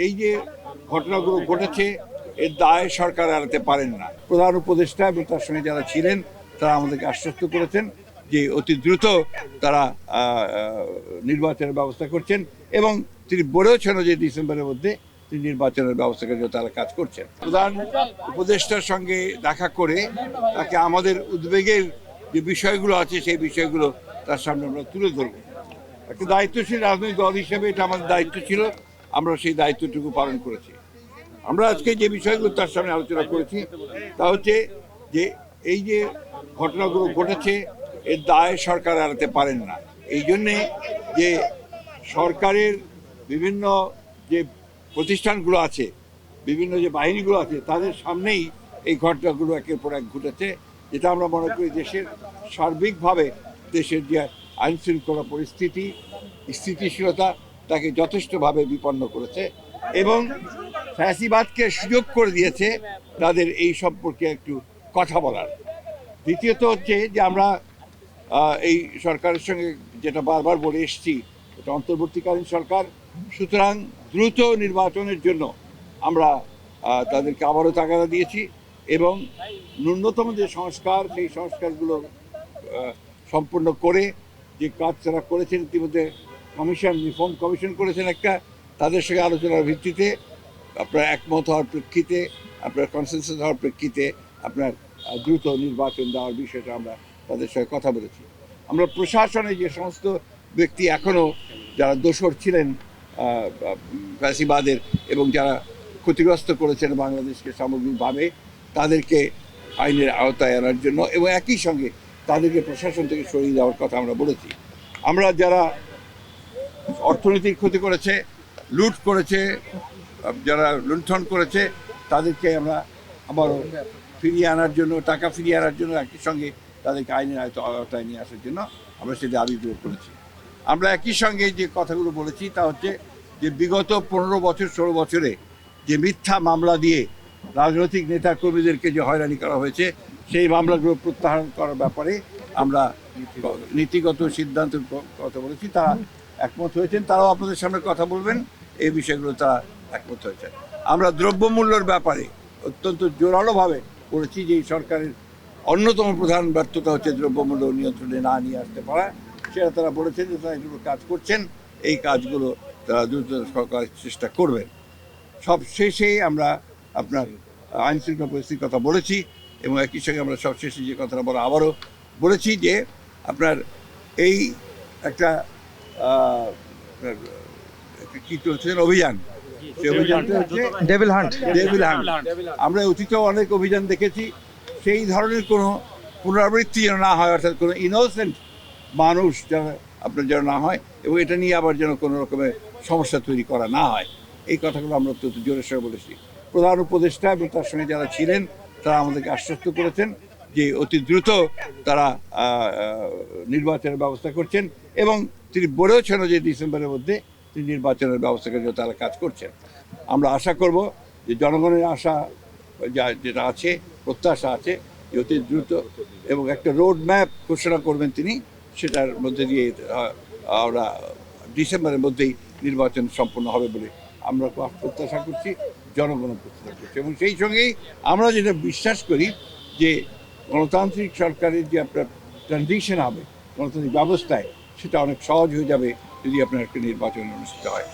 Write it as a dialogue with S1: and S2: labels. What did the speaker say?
S1: এই যে ঘটনাগুলো ঘটেছে এর দায় সরকার এড়াতে পারেন না। প্রধান উপদেষ্টা এবং তার সঙ্গে যারা ছিলেন তারা আমাদেরকে আশ্বস্ত করেছেন যে অতি দ্রুত তারা নির্বাচনের ব্যবস্থা করছেন এবং তিনি বলেওছেন যে ডিসেম্বরের মধ্যে তিনি নির্বাচনের ব্যবস্থা করে তারা কাজ করছেন। প্রধান উপদেষ্টার সঙ্গে দেখা করে তাকে আমাদের উদ্বেগের যে বিষয়গুলো আছে সেই বিষয়গুলো তার সামনে আমরা তুলে ধরব। একটা দায়িত্বশীল রাজনৈতিক দল হিসেবে এটা আমাদের দায়িত্ব ছিল, আমরা সেই দায়িত্বটুকু পালন করেছি। আমরা আজকে যে বিষয়গুলো তার সামনে আলোচনা করেছি তা হচ্ছে যে এই যে ঘটনাগুলো ঘটেছে এর দায় সরকার এড়াতে পারেন না। এই জন্যে যে সরকারের বিভিন্ন যে প্রতিষ্ঠানগুলো আছে, বিভিন্ন যে বাহিনীগুলো আছে, তাদের সামনেই এই ঘটনাগুলো একের পর এক ঘটেছে, যেটা আমরা মনে করি দেশের সার্বিকভাবে দেশের যে আইন শৃঙ্খলা পরিস্থিতি স্থিতিশীলতা তাকে যথেষ্টভাবে বিপন্ন করেছে এবং ফ্যাসিবাদকে সুযোগ করে দিয়েছে তাদের এই সম্পর্কে একটু কথা বলার। দ্বিতীয়ত হচ্ছে যে আমরা এই সরকারের সঙ্গে যেটা বারবার বলে এসেছি, এটা অন্তর্বর্তীকালীন সরকার, সুতরাং দ্রুত নির্বাচনের জন্য আমরা তাদেরকে আবারও তাগাদা দিয়েছি এবং ন্যূনতম যে সংস্কার সেই সংস্কারগুলো সম্পূর্ণ করে যে কাজ তারা করেছেন ইতিমধ্যে কমিশন রিফর্ম কমিশন করেছেন একটা, তাদের সঙ্গে আলোচনার ভিত্তিতে আপনার একমত হওয়ার প্রেক্ষিতে আপনার কনসেনসাস হওয়ার প্রেক্ষিতে আপনার দ্রুত নির্বাচন দেওয়ার বিষয়টা আমরা তাদের সঙ্গে কথা বলেছি। আমরা প্রশাসনে যে সমস্ত ব্যক্তি এখনও যারা দোষর ছিলেন ফ্যাসিবাদের এবং যারা ক্ষতিগ্রস্ত করেছেন বাংলাদেশকে সামগ্রিকভাবে, তাদেরকে আইনের আওতায় আনার জন্য এবং একই সঙ্গে তাদেরকে প্রশাসন থেকে সরিয়ে দেওয়ার কথা আমরা বলেছি। আমরা যারা অর্থনৈতিক ক্ষতি করেছে, লুট করেছে, যারা লুণ্ঠন করেছে, তাদেরকে আমরা আবারও ফিরিয়ে আনার জন্য, টাকা ফিরিয়ে আনার জন্য একই সঙ্গে তাদেরকে আইনের আওতায় নিয়ে আসার জন্য আমরা সেটা দাবিগুলো করেছি। আমরা একই সঙ্গে যে কথাগুলো বলেছি তা হচ্ছে যে বিগত 15 বছর 16 বছরে যে মিথ্যা মামলা দিয়ে রাজনৈতিক নেতা কর্মীদেরকে যে হয়রানি করা হয়েছে সেই মামলাগুলো প্রত্যাহার করার ব্যাপারে আমরা নীতিগত সিদ্ধান্তের কথা বলেছি। তারা একমত হয়েছেন, তারাও আপনাদের সামনে কথা বলবেন, এই বিষয়গুলো তারা একমত হয়েছেন। আমরা দ্রব্যমূল্যের ব্যাপারে অত্যন্ত জোরালোভাবে বলেছি যে এই সরকারের অন্যতম প্রধান ব্যর্থতা হচ্ছে দ্রব্যমূল্য নিয়ন্ত্রণে না নিয়ে আসতে পারা। সেটা তারা বলেছেন যে তারা এগুলো কাজ করছেন, এই কাজগুলো তারা দ্রুত করার চেষ্টা করবেন। সব শেষে আমরা আপনার আইন শৃঙ্খলা পরিস্থিতির কথা বলেছি এবং একই সঙ্গে আমরা সব শেষে যে কথাটা বলা আবারও বলেছি যে আপনার এই একটা কি চলছে অভিযান, সেই অভিযানটা হচ্ছে
S2: ডেভিল হান্ট।
S1: আমরা অতীতেও অনেক অভিযান দেখেছি, সেই ধরনের কোনো পুনরাবৃত্তি যেন না হয়, অর্থাৎ কোনো ইনোসেন্ট মানুষ যেন না হয় এবং এটা নিয়ে আবার যেন কোনো রকমের সমস্যা তৈরি করা না হয়, এই কথাগুলো আমরা অত্যন্ত জোরের সঙ্গে বলেছি। প্রধান উপদেষ্টা এবং তার সঙ্গে যারা ছিলেন তারা আমাদেরকে আশ্বস্ত করেছেন যে অতি দ্রুত তারা নির্বাচনের ব্যবস্থা করছেন এবং তিনি বলেওছেন যে ডিসেম্বরের মধ্যে তিনি নির্বাচনের ব্যবস্থা করে তারা কাজ করছেন। আমরা আশা করব যে জনগণের আশা যেটা আছে, প্রত্যাশা আছে যে অতি দ্রুত এবং একটা রোড ম্যাপ ঘোষণা করবেন তিনি, সেটার মধ্যে দিয়ে আমরা ডিসেম্বরের মধ্যেই নির্বাচন সম্পন্ন হবে বলে আমরা প্রত্যাশা করছি, জনগণ প্রত্যাশা করছি। এবং সেই সঙ্গেই আমরা যেটা বিশ্বাস করি যে গণতান্ত্রিক সরকারের যে আপনার ট্রানজিশন হবে গণতান্ত্রিক ব্যবস্থায়, সেটা অনেক সহজ হয়ে যাবে যদি আপনার একটা নির্বাচন অনুষ্ঠিত হয়।